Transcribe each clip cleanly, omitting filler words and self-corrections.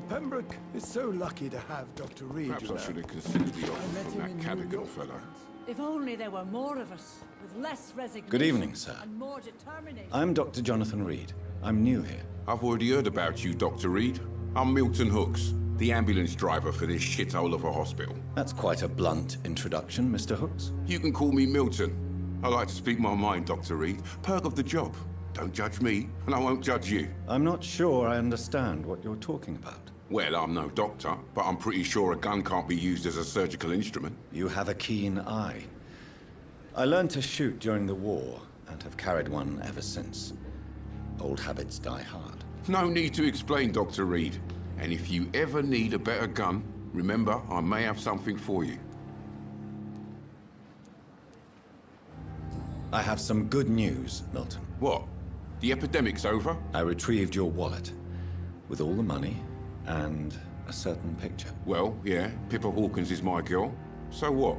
Pembroke is so lucky to have Dr. Reed. Perhaps I should have considered the offer from that Cadogan fellow. If only there were more of us, with less resignation. Good evening, sir. And more determination. I'm Dr. Jonathan Reed. I'm new here. I've already heard about you, Dr. Reed. I'm Milton Hooks, the ambulance driver for this shithole of a hospital. That's quite a blunt introduction, Mr. Hooks. You can call me Milton. I like to speak my mind, Dr. Reed. Perk of the job. Don't judge me, and I won't judge you. I'm not sure I understand what you're talking about. Well, I'm no doctor, but I'm pretty sure a gun can't be used as a surgical instrument. You have a keen eye. I learned to shoot during the war, and have carried one ever since. Old habits die hard. No need to explain, Dr. Reed. And if you ever need a better gun, remember, I may have something for you. I have some good news, Milton. What? The epidemic's over? I retrieved your wallet, with all the money, and a certain picture. Well, yeah, Pippa Hawkins is my girl. So what?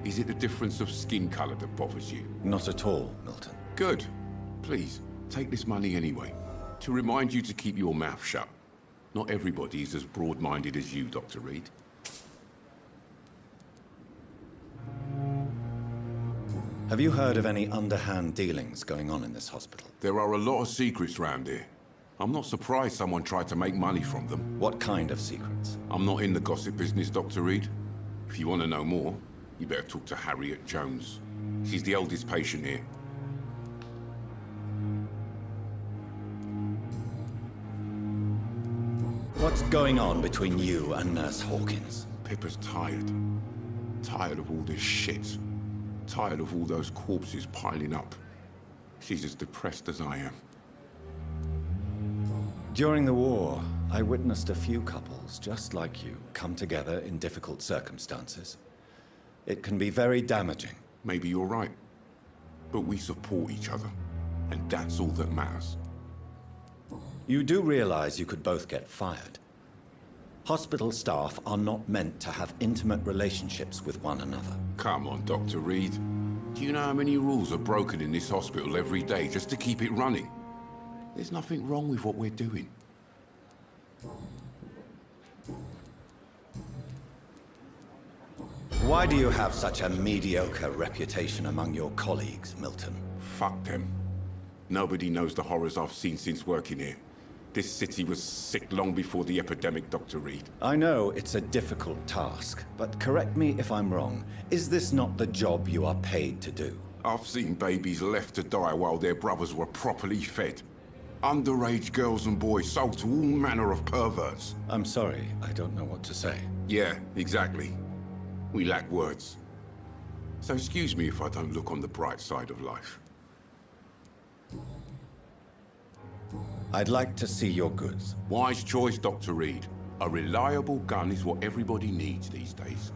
Is it the difference of skin color that bothers you? Not at all, Milton. Good. Please, take this money anyway. To remind you to keep your mouth shut. Not everybody is as broad-minded as you, Dr. Reed. Have you heard of any underhand dealings going on in this hospital? There are a lot of secrets round here. I'm not surprised someone tried to make money from them. What kind of secrets? I'm not in the gossip business, Dr. Reed. If you want to know more, you better talk to Harriet Jones. She's the oldest patient here. What's going on between you and Nurse Hawkins? Pippa's tired. Tired of all this shit. Tired of all those corpses piling up. She's as depressed as I am. During the war, I witnessed a few couples, just like you, come together in difficult circumstances. It can be very damaging. Maybe you're right. But we support each other. And that's all that matters. You do realize you could both get fired. Hospital staff are not meant to have intimate relationships with one another. Come on, Dr. Reed. Do you know how many rules are broken in this hospital every day just to keep it running? There's nothing wrong with what we're doing. Why do you have such a mediocre reputation among your colleagues, Milton? Fuck them. Nobody knows the horrors I've seen since working here. This city was sick long before the epidemic, Dr. Reed. I know it's a difficult task, but correct me if I'm wrong. Is this not the job you are paid to do? I've seen babies left to die while their brothers were properly fed. Underage girls and boys sold to all manner of perverts. I'm sorry, I don't know what to say. Yeah, exactly. We lack words. So excuse me if I don't look on the bright side of life. I'd like to see your goods. Wise choice, Dr. Reed. A reliable gun is what everybody needs these days.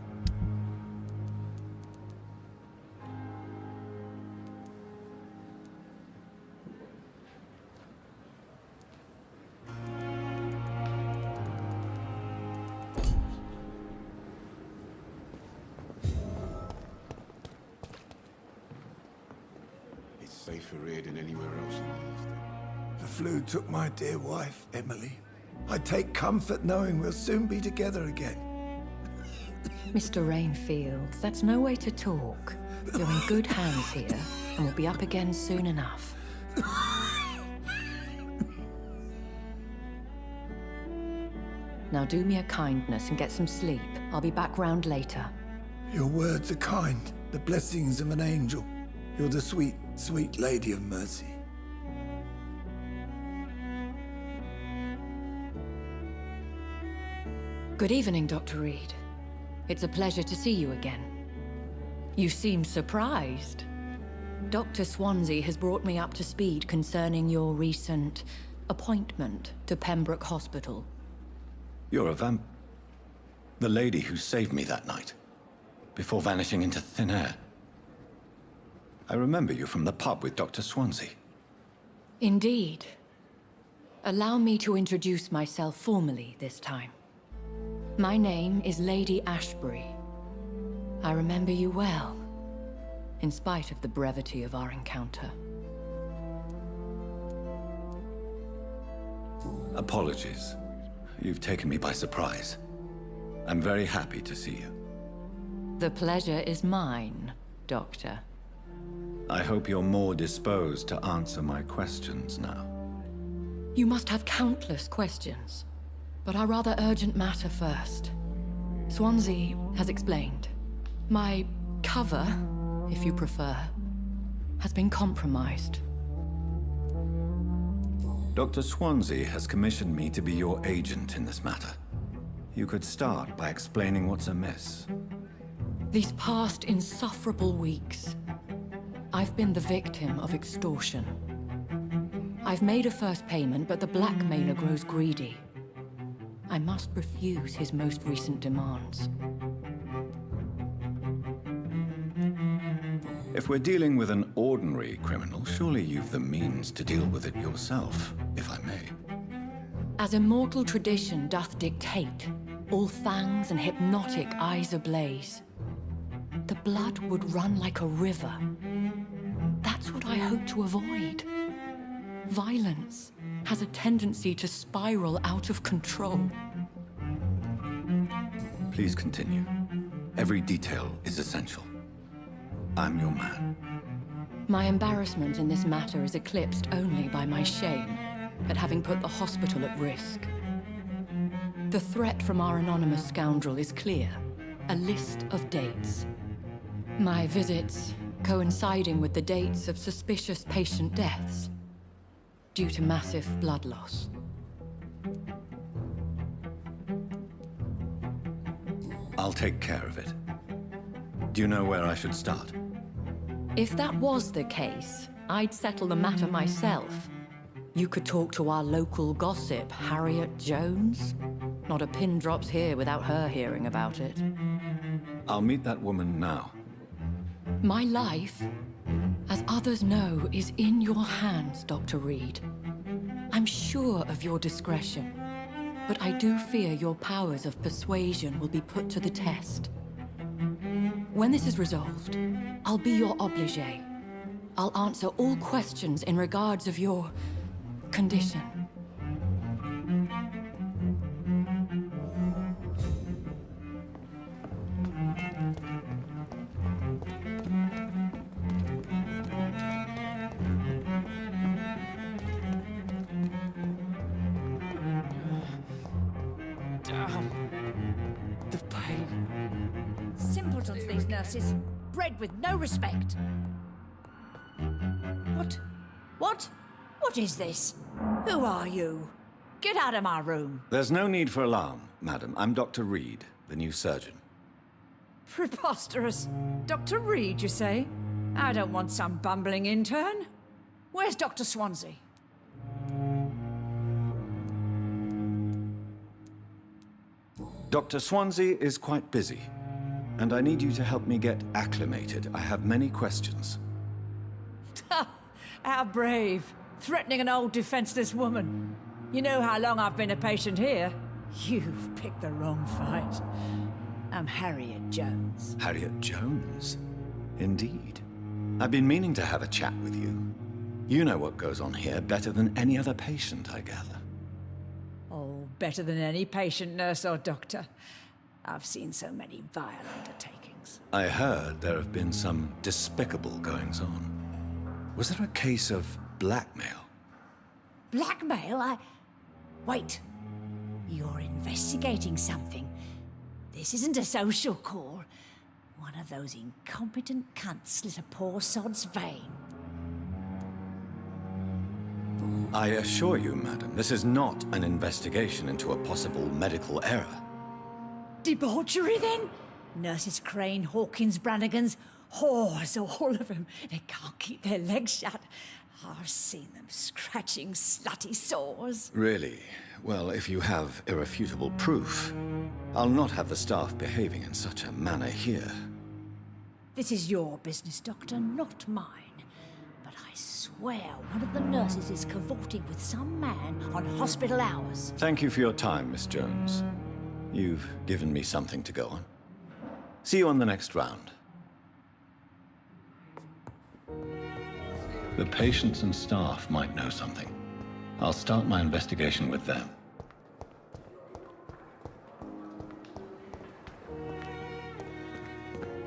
It's safer here than anywhere else in the East. The flu took my dear wife, Emily. I take comfort knowing we'll soon be together again. Mr. Rainfield, that's no way to talk. You're in good hands here, and we'll be up again soon enough. Now do me a kindness and get some sleep. I'll be back round later. Your words are kind, the blessings of an angel. You're the sweet, sweet Lady of Mercy. Good evening, Dr. Reed. It's a pleasure to see you again. You seem surprised. Dr. Swansea has brought me up to speed concerning your recent appointment to Pembroke Hospital. You're a the lady who saved me that night, before vanishing into thin air. I remember you from the pub with Dr. Swansea. Indeed. Allow me to introduce myself formally this time. My name is Lady Ashbury. I remember you well, in spite of the brevity of our encounter. Apologies. You've taken me by surprise. I'm very happy to see you. The pleasure is mine, Doctor. I hope you're more disposed to answer my questions now. You must have countless questions, but our rather urgent matter first. Swansea has explained. My cover, if you prefer, has been compromised. Dr. Swansea has commissioned me to be your agent in this matter. You could start by explaining what's amiss. These past insufferable weeks, I've been the victim of extortion. I've made a first payment, but the blackmailer grows greedy. I must refuse his most recent demands. If we're dealing with an ordinary criminal, surely you've the means to deal with it yourself, if I may. As immortal tradition doth dictate, all fangs and hypnotic eyes ablaze, the blood would run like a river. That's what I hope to avoid. Violence has a tendency to spiral out of control. Please continue. Every detail is essential. I'm your man. My embarrassment in this matter is eclipsed only by my shame at having put the hospital at risk. The threat from our anonymous scoundrel is clear. A list of dates. My visits coinciding with the dates of suspicious patient deaths due to massive blood loss. I'll take care of it. Do you know where I should start? If that was the case, I'd settle the matter myself. You could talk to our local gossip, Harriet Jones. Not a pin drops here without her hearing about it. I'll meet that woman now. My life, as others know, is in your hands, Dr. Reed. I'm sure of your discretion, but I do fear your powers of persuasion will be put to the test. When this is resolved, I'll be your obligé. I'll answer all questions in regards of your condition. The pain. Simpletons, these nurses. Bred with no respect. What is this? Who are you? Get out of my room. There's no need for alarm, madam. I'm Dr. Reed, the new surgeon. Preposterous. Dr. Reed, you say? I don't want some bumbling intern. Where's Dr. Swansea? Dr. Swansea is quite busy, and I need you to help me get acclimated. I have many questions. How brave. Threatening an old defenseless woman. You know how long I've been a patient here. You've picked the wrong fight. I'm Harriet Jones. Harriet Jones? Indeed. I've been meaning to have a chat with you. You know what goes on here better than any other patient, I gather. Oh, better than any patient, nurse or doctor. I've seen so many vile undertakings. I heard there have been some despicable goings-on. Was there a case of blackmail? Blackmail? Wait. You're investigating something. This isn't a social call. One of those incompetent cunts slit a poor sod's vein. I assure you, madam, this is not an investigation into a possible medical error. Debauchery, then? Nurses Crane, Hawkins, Brannigans, whores, all of them. They can't keep their legs shut. I've seen them scratching slutty sores. Really? Well, if you have irrefutable proof, I'll not have the staff behaving in such a manner here. This is your business, Doctor, not mine. But I swear one of the nurses is cavorting with some man on hospital hours. Thank you for your time, Miss Jones. You've given me something to go on. See you on the next round. The patients and staff might know something. I'll start my investigation with them.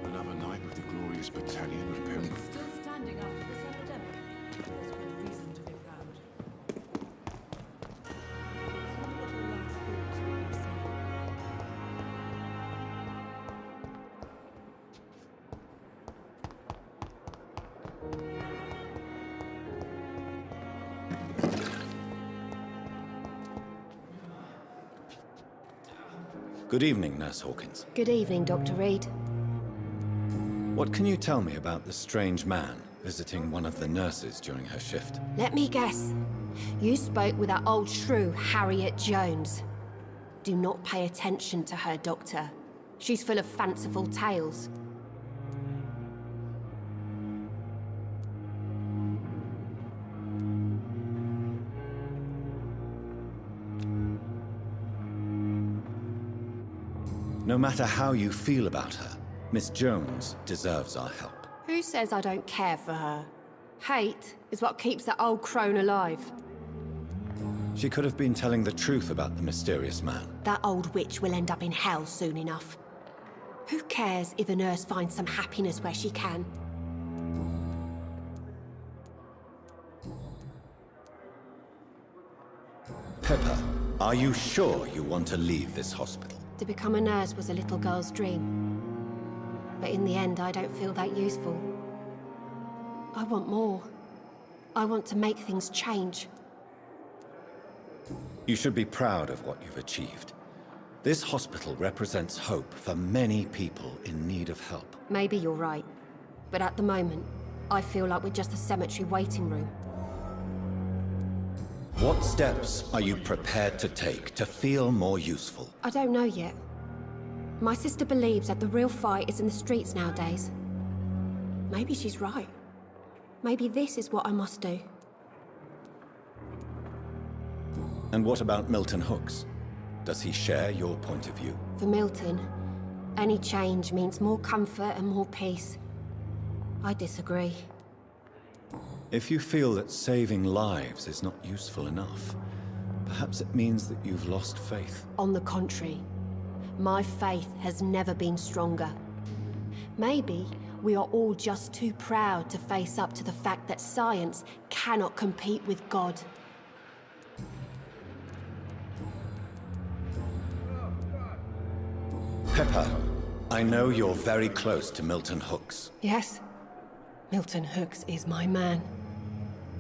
Another night with the glorious battalion of Pembroke. Still standing after this epidemic. There's good reason to be proud. Good evening, Nurse Hawkins. Good evening, Dr. Reed. What can you tell me about the strange man visiting one of the nurses during her shift? Let me guess. You spoke with that old shrew, Harriet Jones. Do not pay attention to her, Doctor. She's full of fanciful tales. No matter how you feel about her, Miss Jones deserves our help. Who says I don't care for her? Hate is what keeps that old crone alive. She could have been telling the truth about the mysterious man. That old witch will end up in hell soon enough. Who cares if a nurse finds some happiness where she can? Pepper, are you sure you want to leave this hospital? To become a nurse was a little girl's dream. But in the end, I don't feel that useful. I want more. I want to make things change. You should be proud of what you've achieved. This hospital represents hope for many people in need of help. Maybe you're right. But at the moment, I feel like we're just a cemetery waiting room. What steps are you prepared to take to feel more useful? I don't know yet. My sister believes that the real fight is in the streets nowadays. Maybe she's right. Maybe this is what I must do. And what about Milton Hooks? Does he share your point of view? For Milton, any change means more comfort and more peace. I disagree. If you feel that saving lives is not useful enough, perhaps it means that you've lost faith. On the contrary, my faith has never been stronger. Maybe we are all just too proud to face up to the fact that science cannot compete with God. Pepper, I know you're very close to Milton Hooks. Yes, Milton Hooks is my man.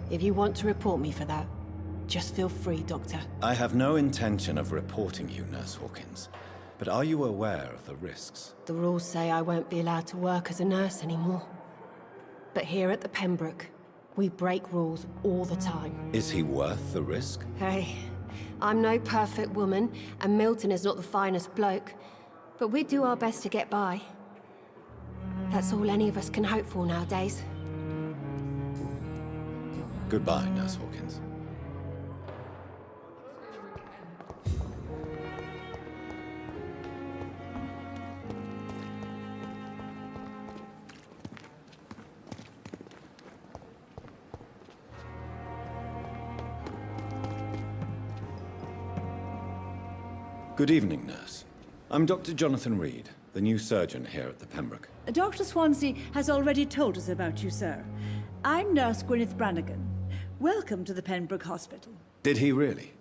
If you want to report me for that, just feel free, Doctor. I have no intention of reporting you, Nurse Hawkins. But are you aware of the risks? The rules say I won't be allowed to work as a nurse anymore. But here at the Pembroke, we break rules all the time. Is he worth the risk? Hey, I'm no perfect woman, and Milton is not the finest bloke. But we do our best to get by. That's all any of us can hope for nowadays. Goodbye, Nurse Hawkins. Good evening, nurse. I'm Dr. Jonathan Reed, the new surgeon here at the Pembroke. Dr. Swansea has already told us about you, sir. I'm Nurse Gwyneth Brannigan. Welcome to the Pembroke Hospital. Did he really?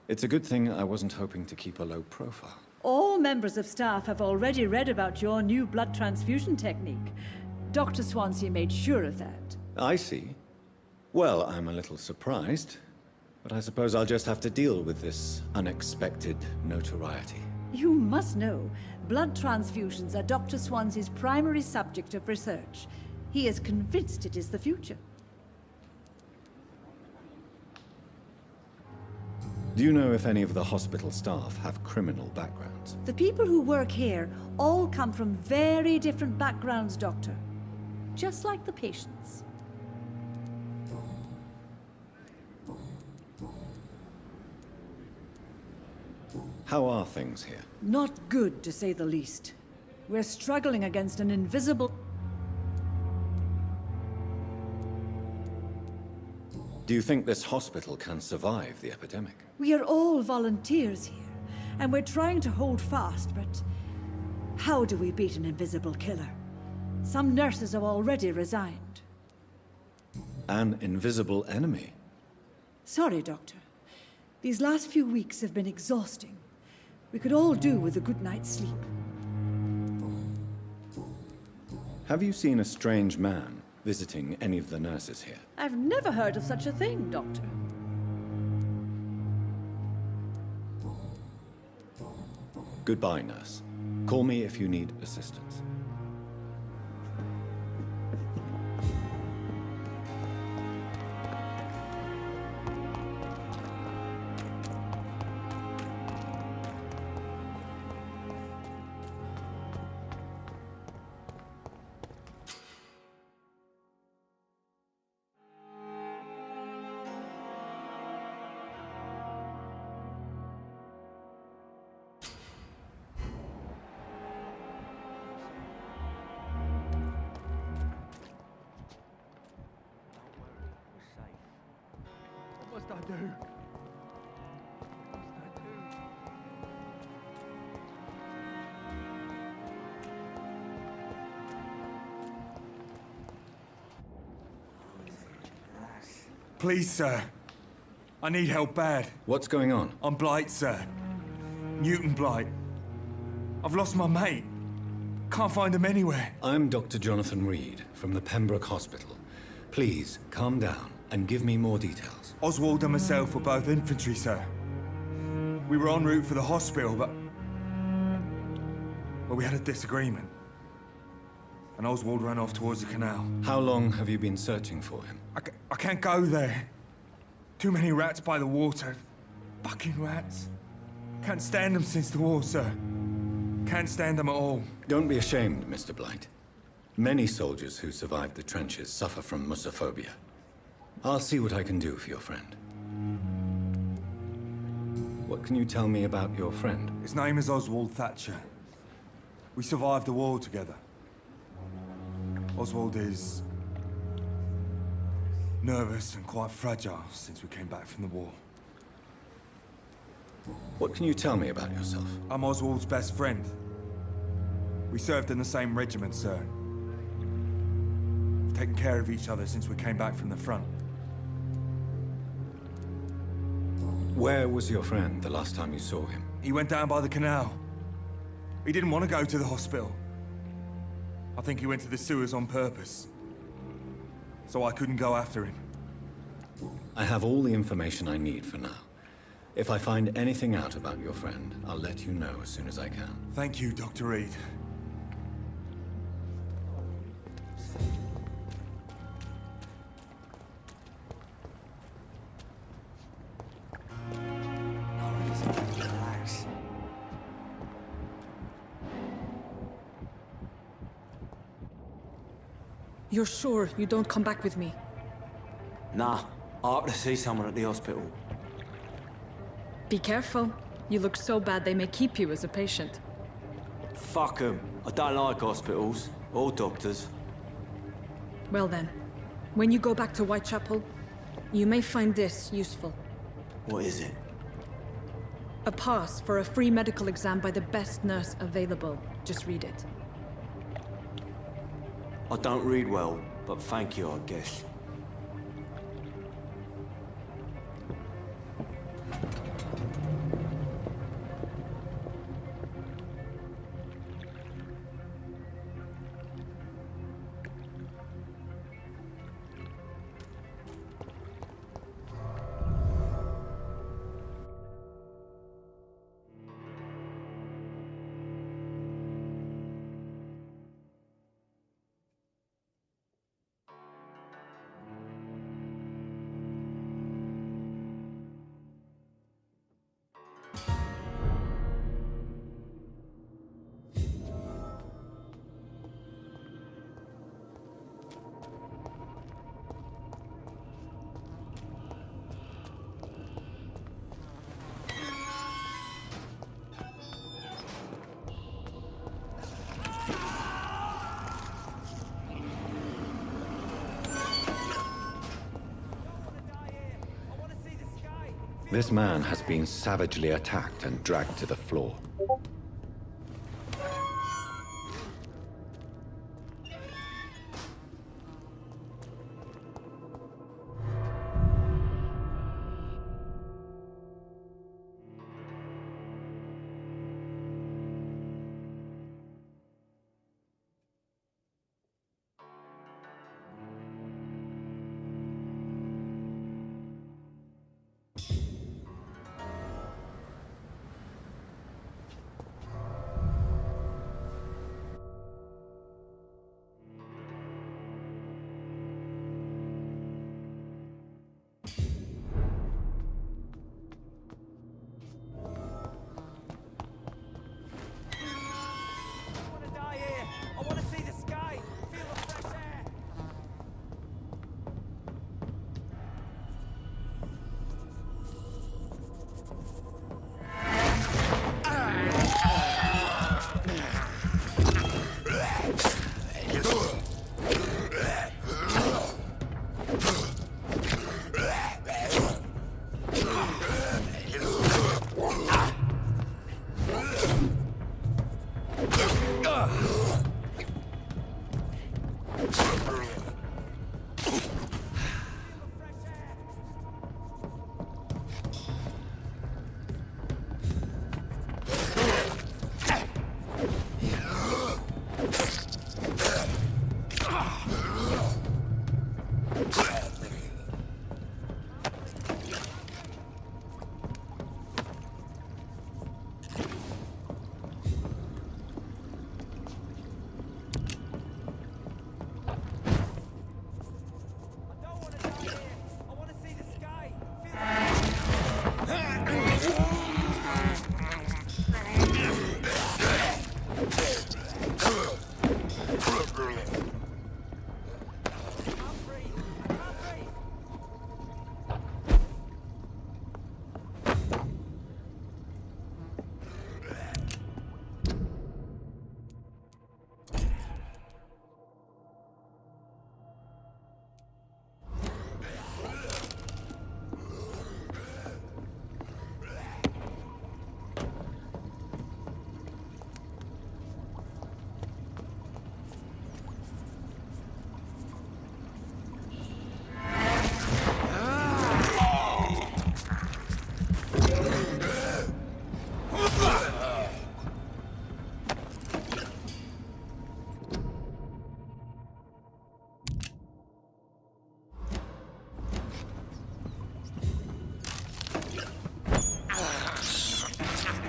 It's a good thing I wasn't hoping to keep a low profile. All members of staff have already read about your new blood transfusion technique. Dr. Swansea made sure of that. I see. Well, I'm a little surprised, but I suppose I'll just have to deal with this unexpected notoriety. You must know, blood transfusions are Dr. Swansea's primary subject of research. He is convinced it is the future. Do you know if any of the hospital staff have criminal backgrounds? The people who work here all come from very different backgrounds, Doctor. Just like the patients. How are things here? Not good, to say the least. We're struggling against an invisible... Do you think this hospital can survive the epidemic? We are all volunteers here, and we're trying to hold fast, but how do we beat an invisible killer? Some nurses have already resigned. An invisible enemy? Sorry, Doctor. These last few weeks have been exhausting. We could all do with a good night's sleep. Have you seen a strange man visiting any of the nurses here? I've never heard of such a thing, Doctor. Goodbye, nurse. Call me if you need assistance. What must I do? Please, sir. I need help bad. What's going on? I'm Blight, sir. Newton Blight. I've lost my mate. Can't find him anywhere. I'm Dr. Jonathan Reed from the Pembroke Hospital. Please, calm down and give me more details. Oswald and myself were both infantry, sir. We were en route for the hospital, but we had a disagreement. And Oswald ran off towards the canal. How long have you been searching for him? I can't go there. Too many rats by the water. Fucking rats. Can't stand them since the war, sir. Can't stand them at all. Don't be ashamed, Mr. Blight. Many soldiers who survived the trenches suffer from musophobia. I'll see what I can do for your friend. What can you tell me about your friend? His name is Oswald Thatcher. We survived the war together. Oswald is nervous and quite fragile since we came back from the war. What can you tell me about yourself? I'm Oswald's best friend. We served in the same regiment, sir. We've taken care of each other since we came back from the front. Where was your friend the last time you saw him? He went down by the canal. He didn't want to go to the hospital. I think he went to the sewers on purpose. So I couldn't go after him. I have all the information I need for now. If I find anything out about your friend, I'll let you know as soon as I can. Thank you, Dr. Reed. You're sure you don't come back with me? Nah, I have to see someone at the hospital. Be careful. You look so bad they may keep you as a patient. Fuck 'em. I don't like hospitals, or doctors. Well then, when you go back to Whitechapel, you may find this useful. What is it? A pass for a free medical exam by the best nurse available. Just read it. I don't read well, but thank you, I guess. This man has been savagely attacked and dragged to the floor.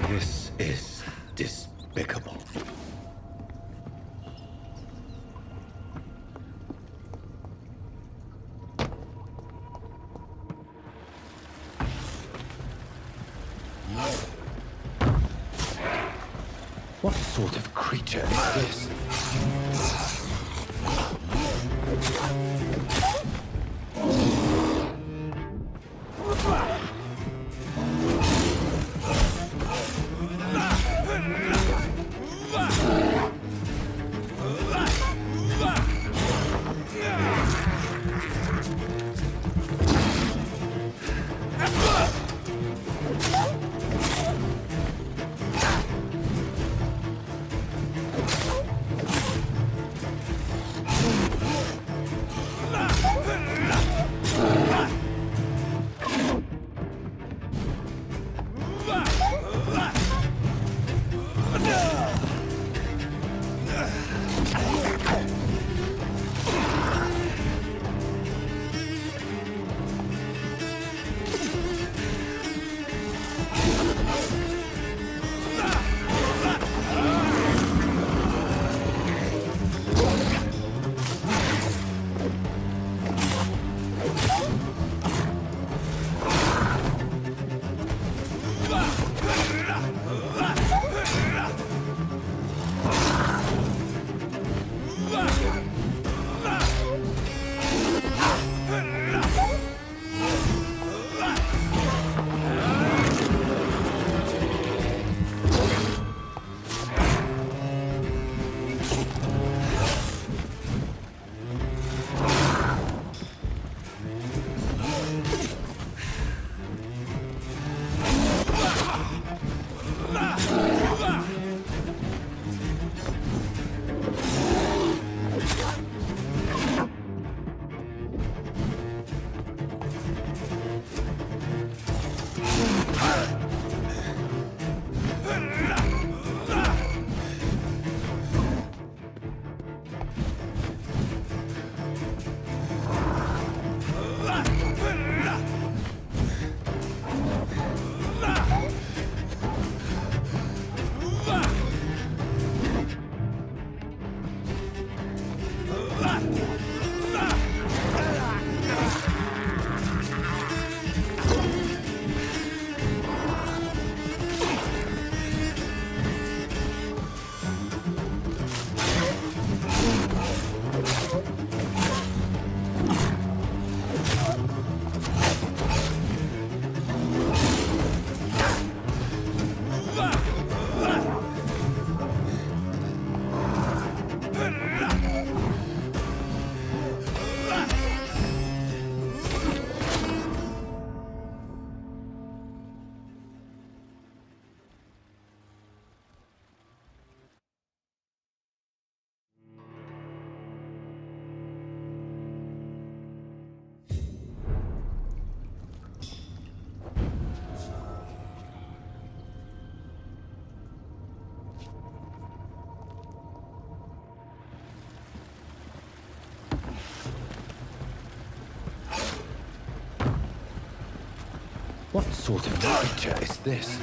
This is despicable. What sort of creature is this? sort of creature is this?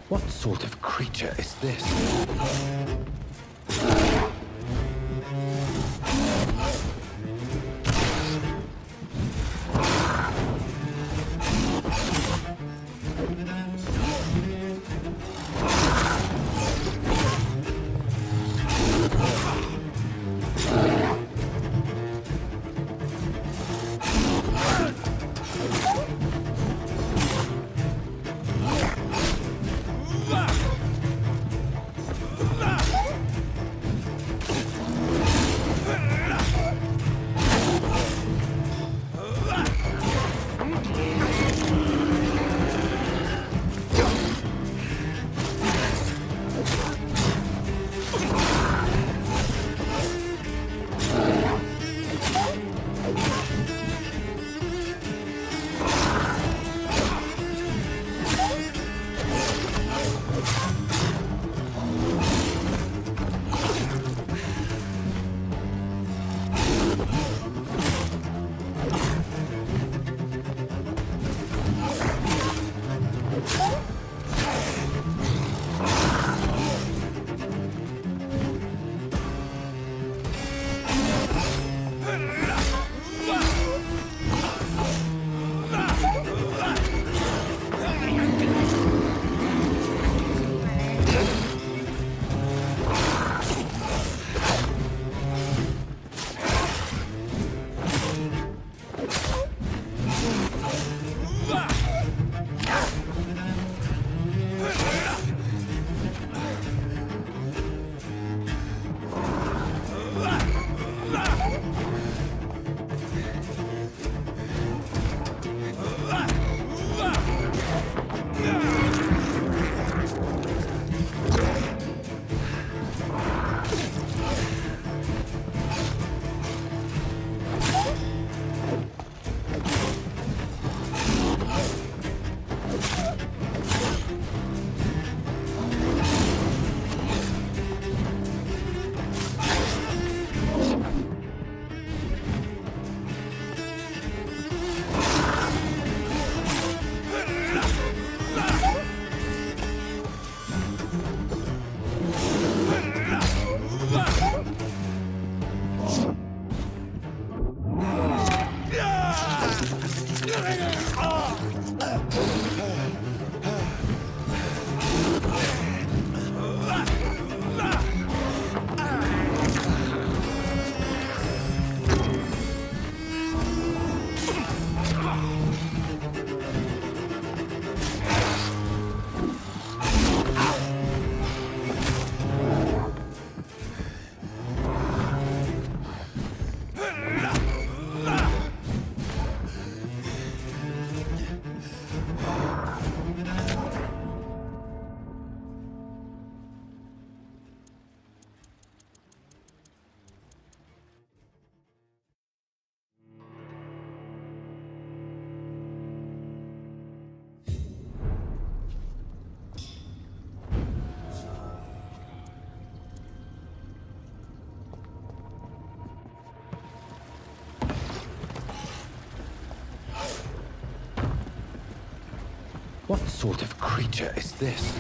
What sort of creature is this? What sort of creature is this?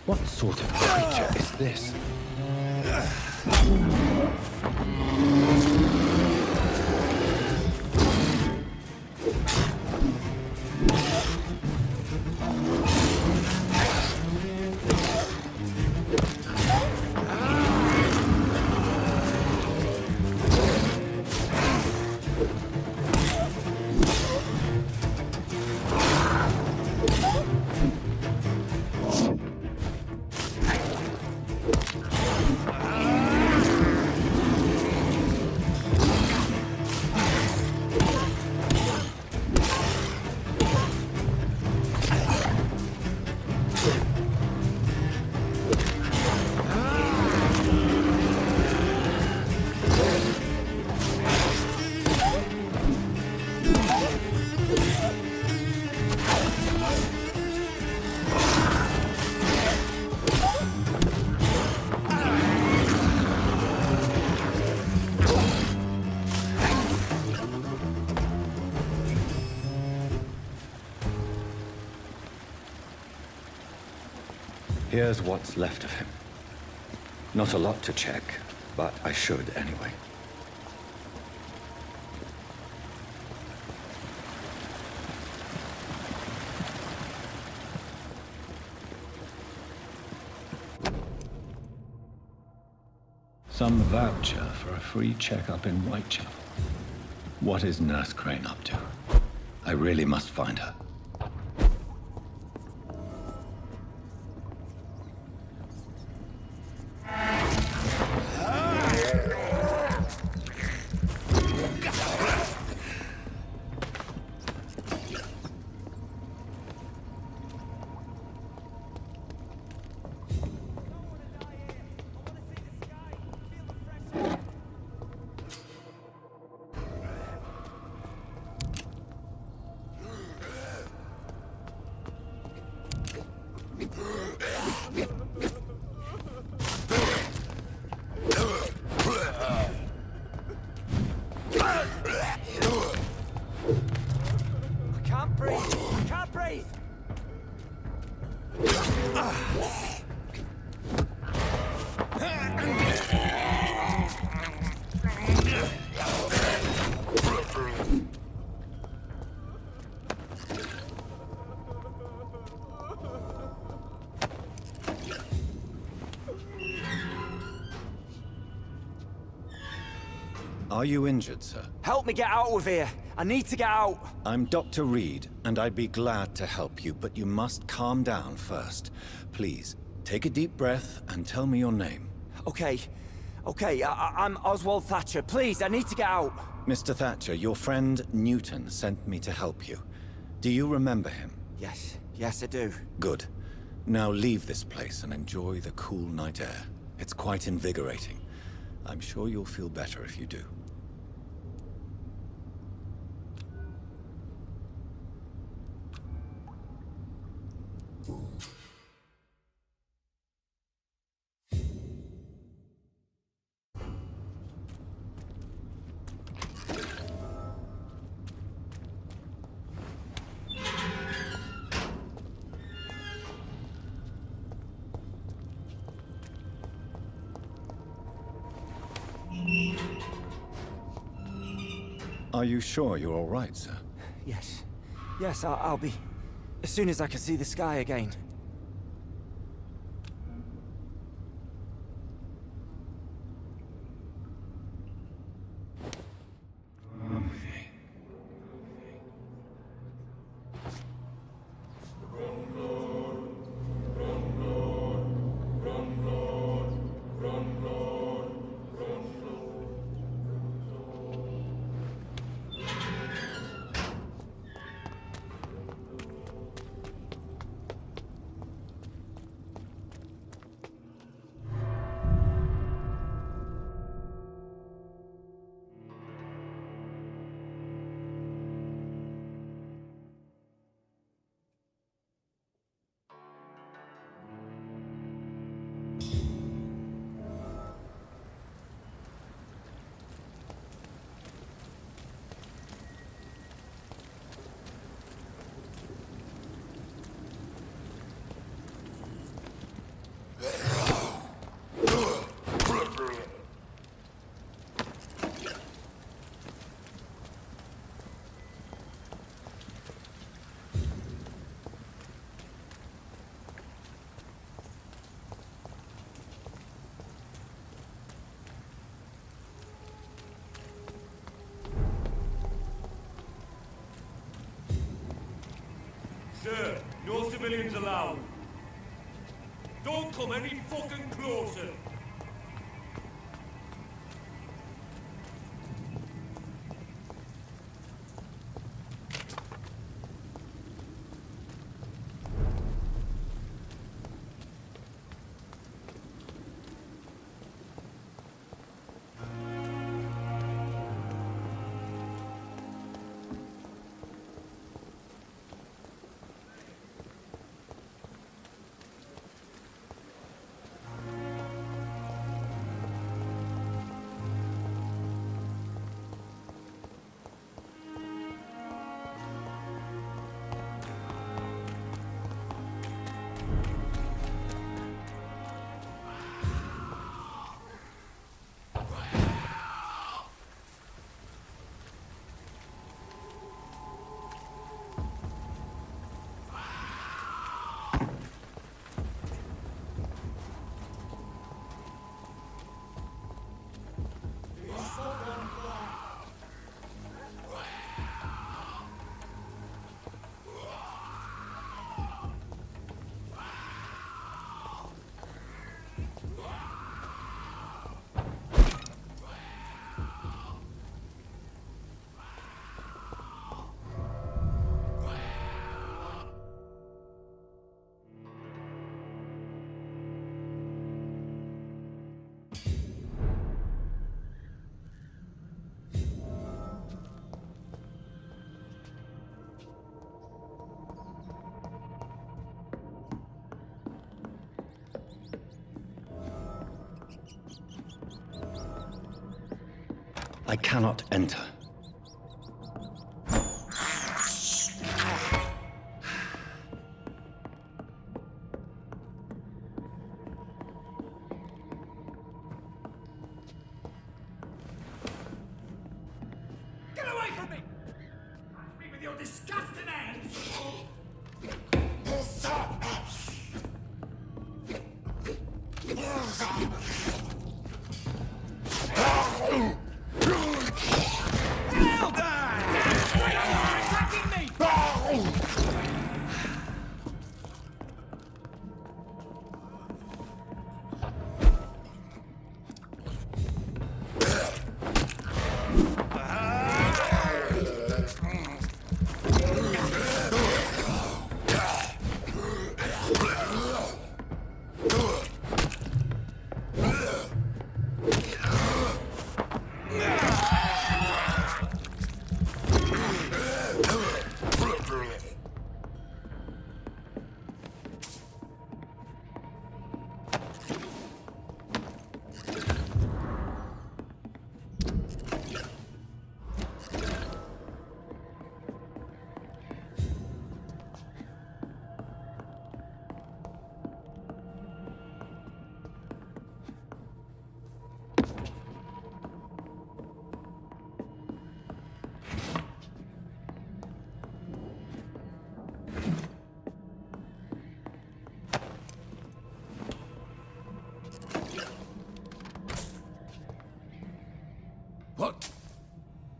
What sort of creature is this? Here's what's left of him. Not a lot to check, but I should anyway. Some voucher for a free checkup in Whitechapel. What is Nurse Crane up to? I really must find her. Are you injured, sir? Help me get out of here. I need to get out. I'm Dr. Reed, and I'd be glad to help you, but you must calm down first. Please, take a deep breath and tell me your name. Okay. I'm Oswald Thatcher. Please, I need to get out. Mr. Thatcher, your friend Newton sent me to help you. Do you remember him? Yes, I do. Good. Now leave this place and enjoy the cool night air. It's quite invigorating. I'm sure you'll feel better if you do. Are you sure you're all right, sir? Yes, I'll be... as soon as I can see the sky again. Sir, no civilians allowed. Don't come any fucking closer. I cannot enter. Get away from me! Touch me with your disgusting hands!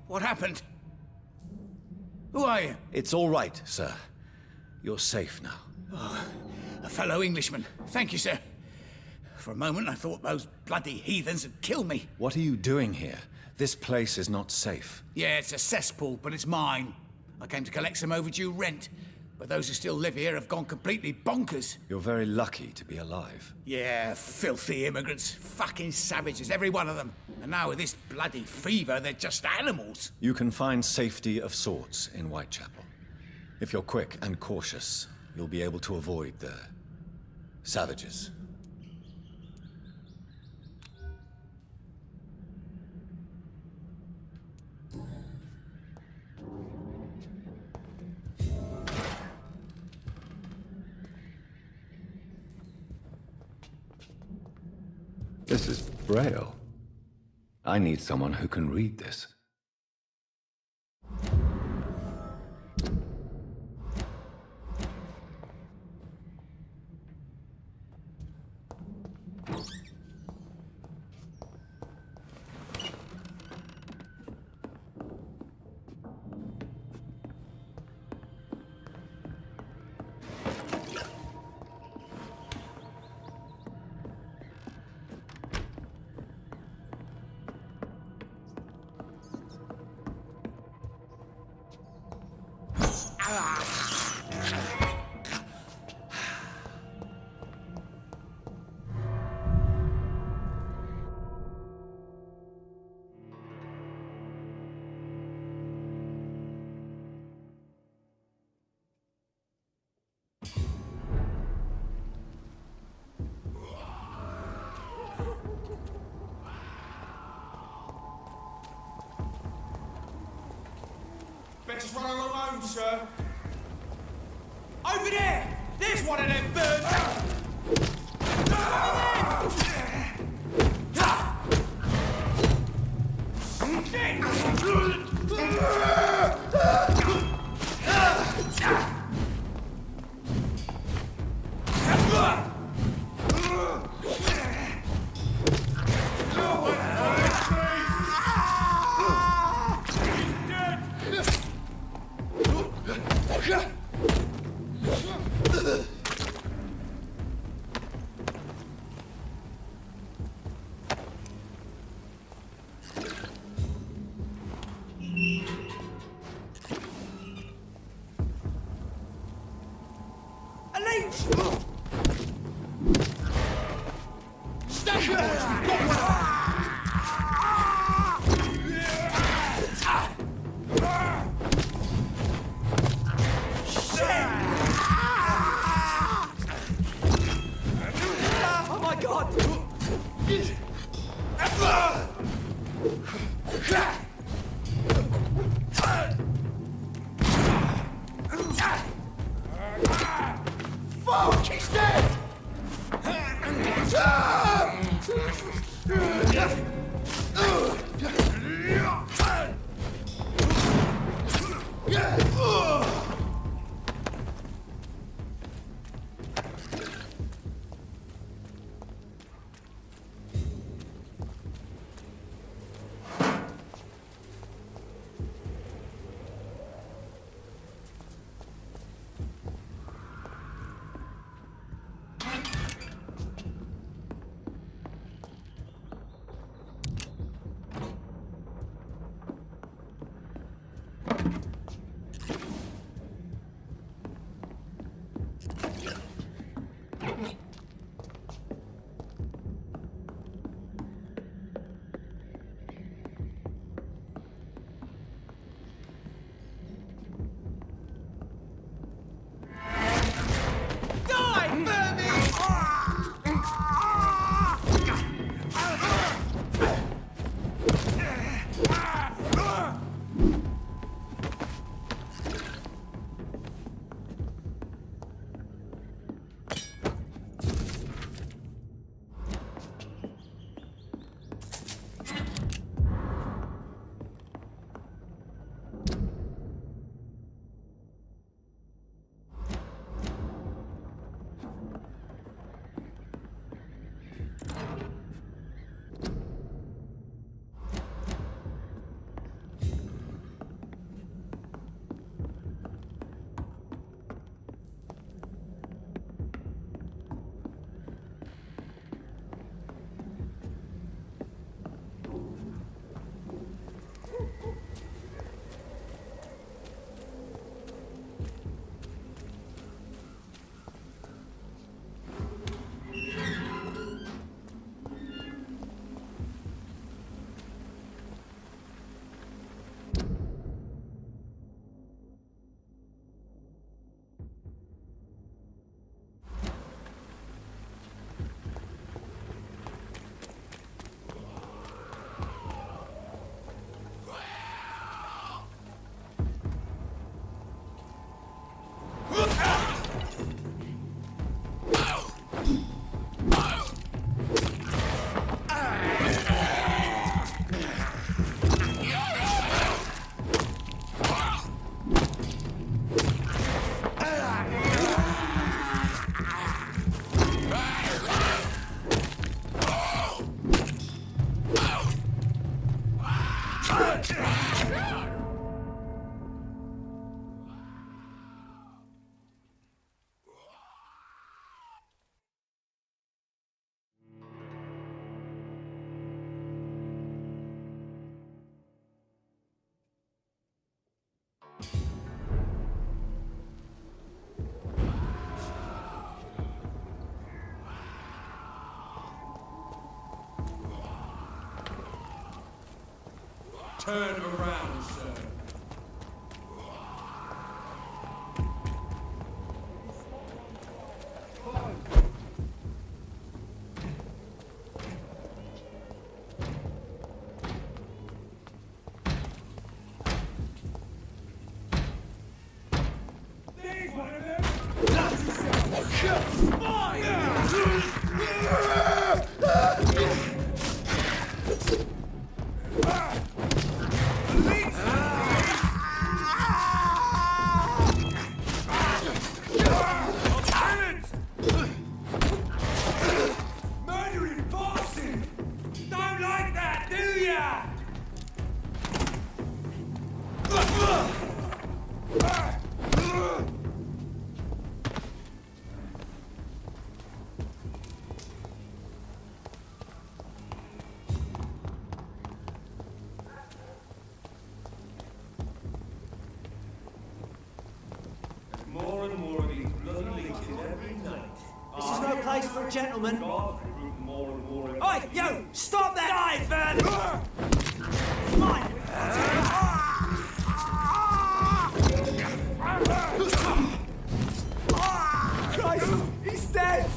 What happened? Who are you? It's all right, sir. You're safe now. Oh, a fellow Englishman. Thank you, sir. For a moment, I thought those bloody heathens had killed me. What are you doing here? This place is not safe. Yeah, it's a cesspool, but it's mine. I came to collect some overdue rent, but those who still live here have gone completely bonkers. You're very lucky to be alive. Yeah, filthy immigrants. Fucking savages, every one of them. And now with this bloody fever, they're just animals. You can find safety of sorts in Whitechapel. If you're quick and cautious, you'll be able to avoid the savages. This is Braille. I need someone who can read this. Best run alone, sir. Over there! There's one of them birds! Fuck, he's dead! Turn around, sir. More and more of these bloody leeches every night. This is no place for a gentleman. More and more. Oi, you! Stop that! Dive, Come on! Christ, he's dead!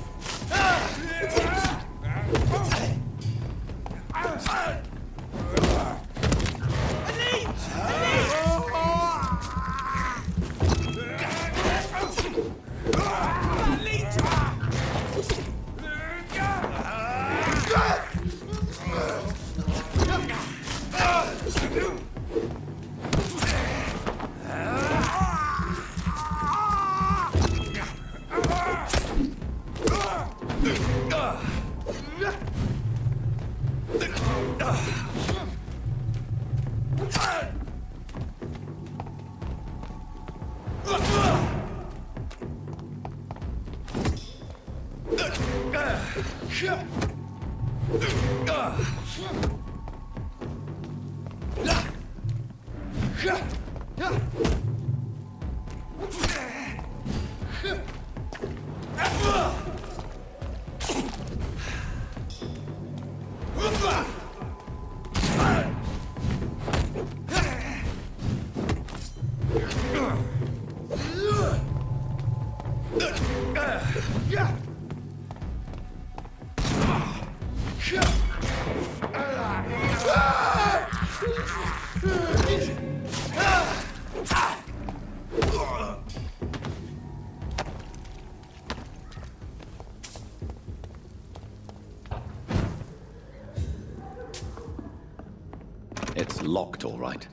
It's locked, all right.